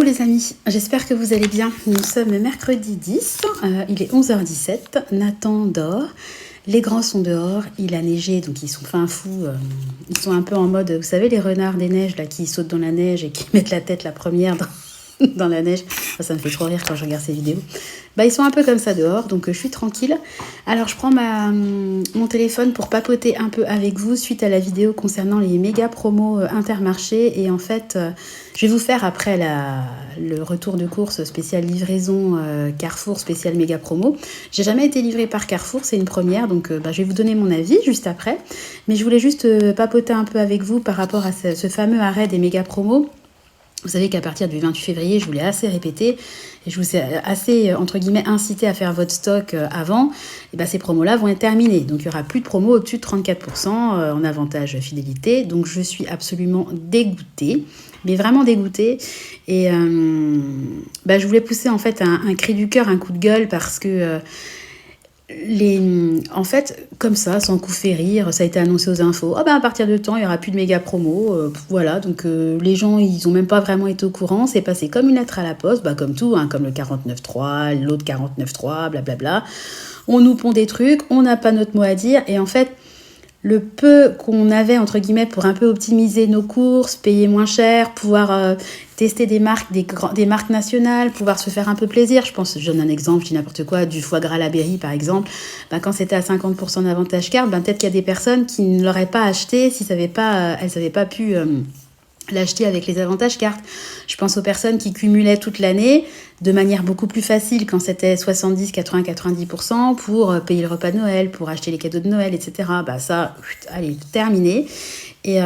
les amis, j'espère que vous allez bien. Nous sommes mercredi 10, il est 11h17, Nathan dort, les grands sont dehors, il a neigé donc ils sont fin fous, ils sont un peu en mode, vous savez les renards des neiges là qui sautent dans la neige et qui mettent la tête la première dans la neige. Ça me fait trop rire quand je regarde ces vidéos. Ils sont un peu comme ça dehors, donc je suis tranquille. Alors je prends mon téléphone pour papoter un peu avec vous suite à la vidéo concernant les méga promos Intermarché. Et en fait, je vais vous faire après le retour de course spécial livraison Carrefour spécial méga promo. J'ai jamais été livrée par Carrefour, c'est une première, donc je vais vous donner mon avis juste après. Mais je voulais juste papoter un peu avec vous par rapport à ce fameux arrêt des méga promos. Vous savez qu'à partir du 28 février, je vous l'ai assez répété et je vous ai assez, entre guillemets, incité à faire votre stock avant. Et ces promos-là vont être terminées. Donc, il n'y aura plus de promos au-dessus de 34% en avantage fidélité. Donc, je suis absolument dégoûtée, mais vraiment dégoûtée. Et je voulais pousser en fait un cri du cœur, un coup de gueule parce que... en fait, comme ça, sans coup fait rire, ça a été annoncé aux infos. À partir de temps, il n'y aura plus de méga promo. Voilà, donc les gens, ils n'ont même pas vraiment été au courant. C'est passé comme une lettre à la poste, comme tout, comme le 49.3, l'autre 49.3, blablabla. On nous pond des trucs, on n'a pas notre mot à dire. Et en fait, le peu qu'on avait, entre guillemets, pour un peu optimiser nos courses, payer moins cher, pouvoir tester des marques, des marques nationales, pouvoir se faire un peu plaisir. Je donne un exemple, je dis n'importe quoi, du foie gras à la Berry, par exemple. Quand c'était à 50% d'avantage carte, peut-être qu'il y a des personnes qui ne l'auraient pas acheté si elles n'avaient pas pu... l'acheter avec les avantages cartes. Je pense aux personnes qui cumulaient toute l'année de manière beaucoup plus facile quand c'était 70, 80, 90% pour payer le repas de Noël, pour acheter les cadeaux de Noël, etc. Ça, allez, terminé. Et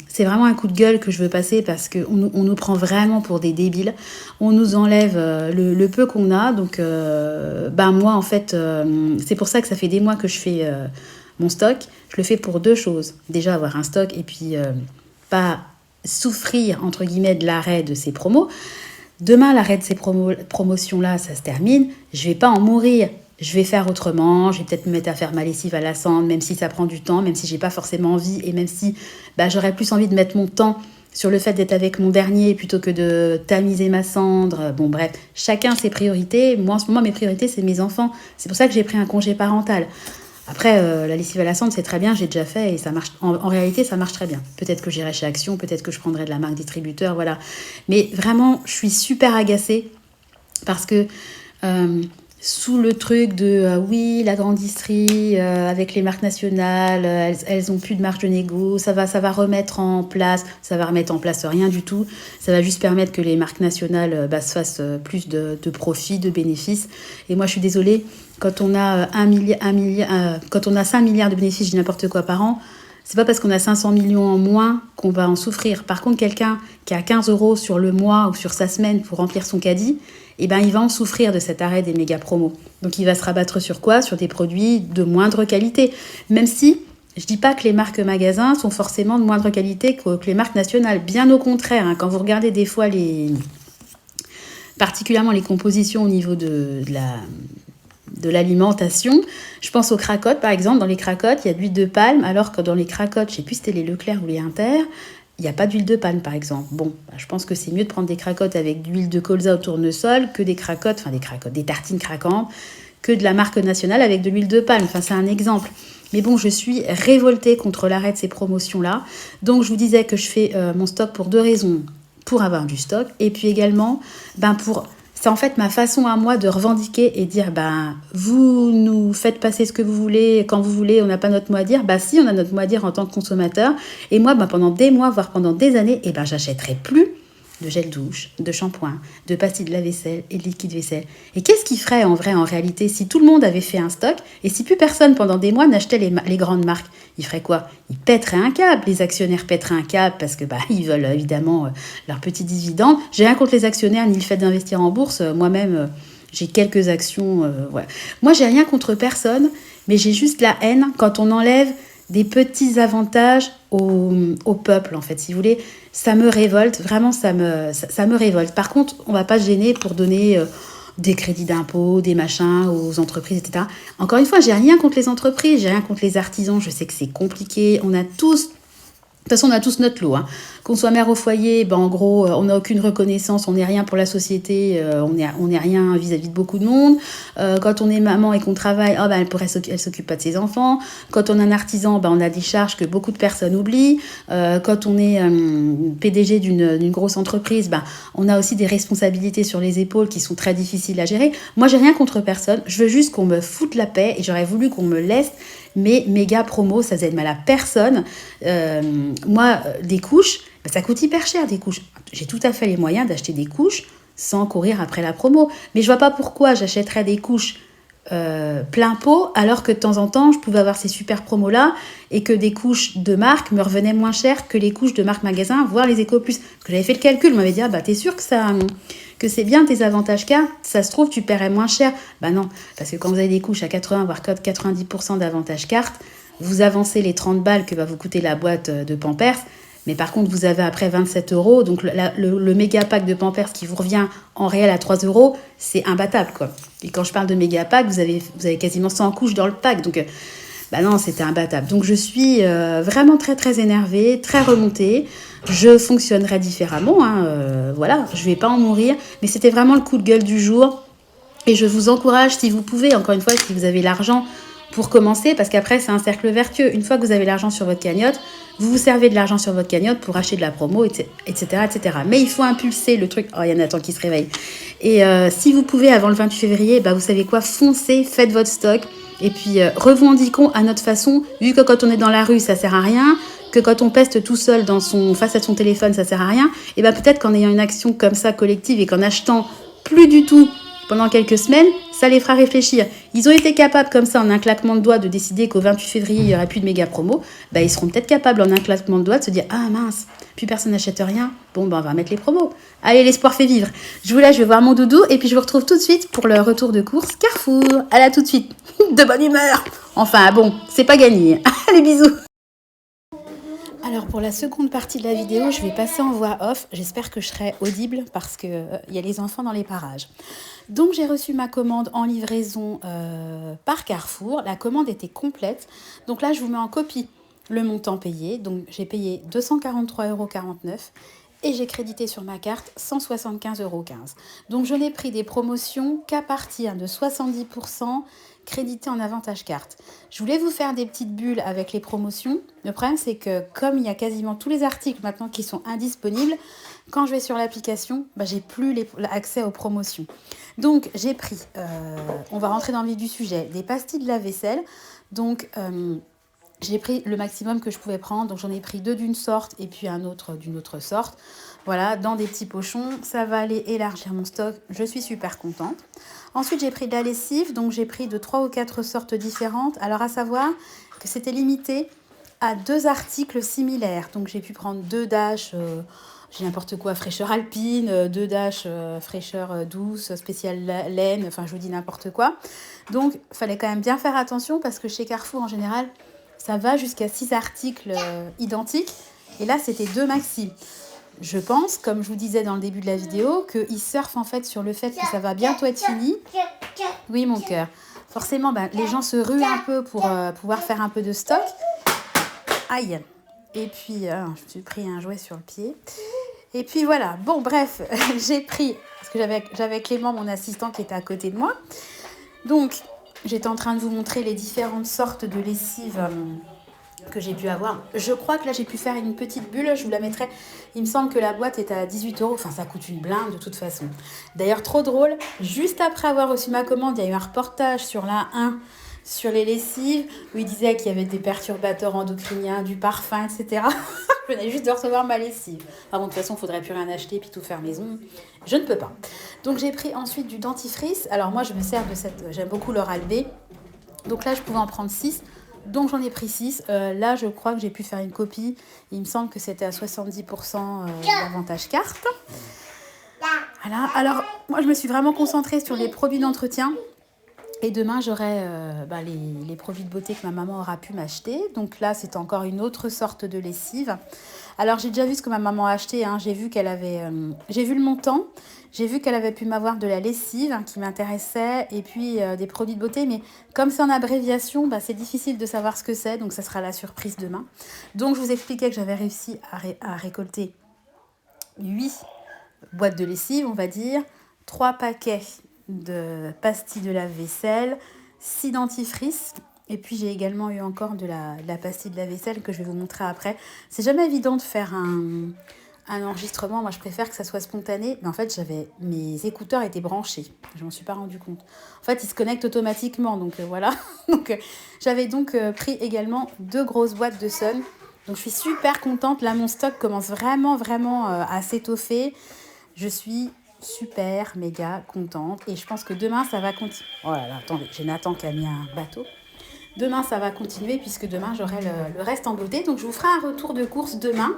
c'est vraiment un coup de gueule que je veux passer parce qu'on nous prend vraiment pour des débiles. On nous enlève le peu qu'on a. Donc, moi, en fait, c'est pour ça que ça fait des mois que je fais mon stock. Je le fais pour deux choses. Déjà, avoir un stock et puis pas souffrir, entre guillemets, de l'arrêt de ces promos. Demain, l'arrêt de ces promotions-là, ça se termine. Je vais pas en mourir. Je vais faire autrement. Je vais peut-être me mettre à faire ma lessive à la cendre, même si ça prend du temps, même si j'ai pas forcément envie, et même si j'aurais plus envie de mettre mon temps sur le fait d'être avec mon dernier plutôt que de tamiser ma cendre. Bon, bref, chacun ses priorités. Moi, en ce moment, mes priorités, c'est mes enfants. C'est pour ça que j'ai pris un congé parental. Après, la lessive à la cendre, c'est très bien, j'ai déjà fait et ça marche. En réalité, ça marche très bien. Peut-être que j'irai chez Action, peut-être que je prendrai de la marque distributeur, voilà. Mais vraiment, je suis super agacée parce que sous le truc de oui, la grande distrie, avec les marques nationales, elles ont plus de marge de négo, ça va remettre en place rien du tout. Ça va juste permettre que les marques nationales se fassent plus de profits, de bénéfices. Et moi, je suis désolée. Quand on a quand on a 5 milliards de bénéfices, je dis n'importe quoi par an, c'est pas parce qu'on a 500 millions en moins qu'on va en souffrir. Par contre, quelqu'un qui a 15 € sur le mois ou sur sa semaine pour remplir son caddie, il va en souffrir de cet arrêt des méga promos. Donc il va se rabattre sur quoi ? Sur des produits de moindre qualité. Même si je dis pas que les marques magasins sont forcément de moindre qualité que les marques nationales. Bien au contraire, quand vous regardez des fois particulièrement les compositions au niveau de l'alimentation. Je pense aux cracottes, par exemple. Dans les cracottes, il y a de l'huile de palme, alors que dans les cracottes, je ne sais plus si c'était les Leclerc ou les Inter, il n'y a pas d'huile de palme, par exemple. Bon, je pense que c'est mieux de prendre des cracottes avec de l'huile de colza au tournesol que des tartines craquantes, que de la marque nationale avec de l'huile de palme. C'est un exemple. Mais bon, je suis révoltée contre l'arrêt de ces promotions-là. Donc, je vous disais que je fais mon stock pour deux raisons. Pour avoir du stock, et puis également, c'est en fait ma façon à moi de revendiquer et dire vous nous faites passer ce que vous voulez, quand vous voulez, on n'a pas notre mot à dire. Si, on a notre mot à dire en tant que consommateur. Et moi, pendant des mois, voire pendant des années, j'achèterai plus de gel douche, de shampoing, de pastilles de lave-vaisselle et de liquide vaisselle. Et qu'est-ce qui ferait en réalité, si tout le monde avait fait un stock et si plus personne pendant des mois n'achetait les grandes marques? Ils feraient quoi? Ils pèteraient un câble, les actionnaires pèteraient un câble parce que ils veulent évidemment leurs petits dividendes. J'ai rien contre les actionnaires ni le fait d'investir en bourse. Moi-même, j'ai quelques actions. Voilà. Moi, j'ai rien contre personne, mais j'ai juste la haine quand on enlève des petits avantages au peuple, en fait, si vous voulez. Ça me révolte, vraiment, ça me révolte. Par contre, on ne va pas se gêner pour donner des crédits d'impôt, des machins aux entreprises, etc. Encore une fois, j'ai rien contre les entreprises, j'ai rien contre les artisans. Je sais que c'est compliqué. On a tous toute façon, on a tous notre lot. Hein. Qu'on soit mère au foyer, ben, en gros, on n'a aucune reconnaissance, on n'est rien pour la société, on n'est rien vis-à-vis de beaucoup de monde. Quand on est maman et qu'on travaille, oh, ben, elle s'occupe pas de ses enfants. Quand on est un artisan, ben, on a des charges que beaucoup de personnes oublient. Quand on est PDG d'une grosse entreprise, ben, on a aussi des responsabilités sur les épaules qui sont très difficiles à gérer. Moi, j'ai rien contre personne. Je veux juste qu'on me foute la paix et j'aurais voulu qu'on me laisse mes méga promos, ça faisait mal à personne. Moi, des couches, ça coûte hyper cher des couches. J'ai tout à fait les moyens d'acheter des couches sans courir après la promo. Mais je vois pas pourquoi j'achèterais des couches plein pot, alors que de temps en temps, je pouvais avoir ces super promos-là et que des couches de marque me revenaient moins cher que les couches de marque magasin, voire les Ecoplus. Parce que j'avais fait le calcul, on m'avait dit, ah bah t'es sûr que c'est bien tes avantages carte, ça se trouve tu paierais moins cher. Bah non, parce que quand vous avez des couches à 80 voire 90% d'avantages carte, vous avancez les 30 balles que va vous coûter la boîte de Pampers, mais par contre vous avez après 27 €, donc le méga pack de Pampers qui vous revient en réel à 3 €, c'est imbattable quoi. Et quand je parle de méga pack, vous avez quasiment 100 couches dans le pack, donc bah non, c'était imbattable. Donc je suis vraiment très très énervée, très remontée. Je fonctionnerai différemment, hein, voilà, je vais pas en mourir, mais c'était vraiment le coup de gueule du jour. Et je vous encourage, si vous pouvez, encore une fois, si vous avez l'argent pour commencer, parce qu'après c'est un cercle vertueux. Une fois que vous avez l'argent sur votre cagnotte, vous vous servez de l'argent sur votre cagnotte pour acheter de la promo, etc. etc. Mais il faut impulser le truc. Oh, il y a Nathan qui se réveille. Et si vous pouvez, avant le 28 février, bah, vous savez quoi, foncez, faites votre stock. Et puis revendiquons à notre façon, vu que quand on est dans la rue, ça sert à rien, que quand on peste tout seul face à son téléphone, ça sert à rien, et bien peut-être qu'en ayant une action comme ça collective et qu'en achetant plus du tout pendant quelques semaines, ça les fera réfléchir. Ils ont été capables comme ça en un claquement de doigts de décider qu'au 28 février il n'y aura plus de méga promo. Bah, ils seront peut-être capables en un claquement de doigts de se dire ah mince, plus personne n'achète rien. Bon bah on va mettre les promos. Allez, l'espoir fait vivre. Je vous laisse, je vais voir mon doudou et puis je vous retrouve tout de suite pour le retour de course Carrefour. À là tout de suite. De bonne humeur. Enfin bon, c'est pas gagné. Allez, bisous. Alors pour la seconde partie de la vidéo, je vais passer en voix off. J'espère que je serai audible parce qu'il y a les enfants dans les parages. Donc j'ai reçu ma commande en livraison par Carrefour. La commande était complète. Donc là, je vous mets en copie le montant payé. Donc j'ai payé 243,49 € et j'ai crédité sur ma carte 175,15 €. Donc je n'ai pris des promotions qu'à partir de 70% crédité en avantage carte. Je voulais vous faire des petites bulles avec les promotions. Le problème, c'est que comme il y a quasiment tous les articles maintenant qui sont indisponibles, quand je vais sur l'application, bah, j'ai plus accès aux promotions. Donc, j'ai pris, on va rentrer dans le vif du sujet, des pastilles de lave-vaisselle. Donc, j'ai pris le maximum que je pouvais prendre. Donc, j'en ai pris 2 d'une sorte et puis un autre d'une autre sorte. Voilà, dans des petits pochons. Ça va aller élargir mon stock. Je suis super contente. Ensuite, j'ai pris de la lessive. Donc, j'ai pris de 3 ou 4 sortes différentes. Alors, à savoir que c'était limité à 2 articles similaires. Donc, j'ai pu prendre 2 Dash, j'ai n'importe quoi, fraîcheur alpine, 2 Dash, fraîcheur douce, spéciale laine. Enfin, je vous dis n'importe quoi. Donc, il fallait quand même bien faire attention parce que chez Carrefour, en général, ça va jusqu'à 6 articles identiques. Et là, c'était 2 maxi. Je pense, comme je vous disais dans le début de la vidéo, qu'ils surfent en fait sur le fait que ça va bientôt être fini. Oui, mon cœur. Forcément, les gens se ruent un peu pour pouvoir faire un peu de stock. Aïe. Et puis, je me suis pris un jouet sur le pied. Et puis voilà. Bon, bref, j'ai pris, parce que j'avais Clément, mon assistant, qui était à côté de moi. Donc, j'étais en train de vous montrer les différentes sortes de lessive que j'ai pu avoir. Je crois que là, j'ai pu faire une petite bulle. Je vous la mettrai. Il me semble que la boîte est à 18 €. Enfin, ça coûte une blinde de toute façon. D'ailleurs, trop drôle. Juste après avoir reçu ma commande, il y a eu un reportage sur la 1 sur les lessives où il disait qu'il y avait des perturbateurs endocriniens, du parfum, etc. Je venais juste de recevoir ma lessive. Enfin bon, de toute façon, il ne faudrait plus rien acheter puis tout faire maison. Je ne peux pas. Donc, j'ai pris ensuite du dentifrice. Alors, moi, je me sers de cette... J'aime beaucoup l'Oral-B. Donc là, je pouvais en prendre 6. Donc, j'en ai pris 6. Là, je crois que j'ai pu faire une copie. Il me semble que c'était à 70% d'avantage carte. Voilà. Alors, moi, je me suis vraiment concentrée sur les produits d'entretien. Et demain, j'aurai les produits de beauté que ma maman aura pu m'acheter. Donc là, c'est encore une autre sorte de lessive. Alors, j'ai déjà vu ce que ma maman a acheté, hein. J'ai vu qu'elle avait... j'ai vu le montant. J'ai vu qu'elle avait pu m'avoir de la lessive, hein, qui m'intéressait. Et puis, des produits de beauté. Mais comme c'est en abréviation, c'est difficile de savoir ce que c'est. Donc, ça sera la surprise demain. Donc, je vous expliquais que j'avais réussi à récolter 8 boîtes de lessive, on va dire. 3 paquets de pastilles de lave-vaisselle, 6 dentifrices. Et puis j'ai également eu encore de la pastille de lave-vaisselle que je vais vous montrer après. C'est jamais évident de faire un enregistrement. Moi, je préfère que ça soit spontané. Mais en fait, mes écouteurs étaient branchés. Je m'en suis pas rendu compte. En fait, ils se connectent automatiquement. Donc voilà. Donc j'avais donc pris également 2 grosses boîtes de Sun. Donc je suis super contente. Là, mon stock commence vraiment, vraiment à s'étoffer. Je suis super, méga contente. Et je pense que demain, ça va continuer. Oh là là, attendez, j'ai Nathan qui a mis un bateau. Demain, ça va continuer puisque demain, j'aurai le reste en beauté. Donc, je vous ferai un retour de course demain.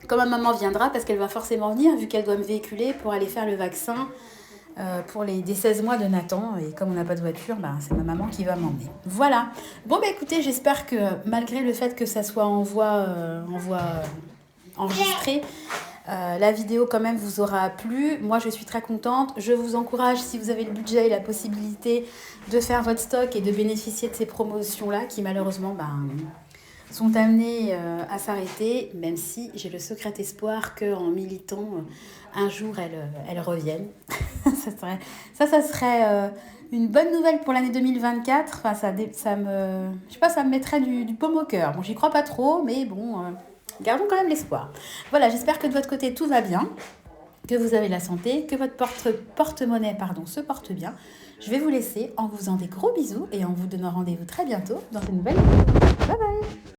Quand ma maman viendra, parce qu'elle va forcément venir, vu qu'elle doit me véhiculer pour aller faire le vaccin pour des 16 mois de Nathan. Et comme on n'a pas de voiture, c'est ma maman qui va m'emmener. Voilà. Bon, écoutez, j'espère que malgré le fait que ça soit en voix enregistrée, la vidéo quand même vous aura plu. Moi je suis très contente. Je vous encourage, si vous avez le budget et la possibilité, de faire votre stock et de bénéficier de ces promotions là qui malheureusement sont amenées à s'arrêter, même si j'ai le secret espoir qu'en militant un jour elles reviennent. ça serait une bonne nouvelle pour l'année 2024. Enfin, ça me mettrait du baume au cœur. Bon, j'y crois pas trop, mais bon, gardons quand même l'espoir. Voilà, j'espère que de votre côté, tout va bien, que vous avez la santé, que votre porte-monnaie se porte bien. Je vais vous laisser en vous faisant des gros bisous et en vous donnant rendez-vous très bientôt dans une nouvelle vidéo. Bye bye!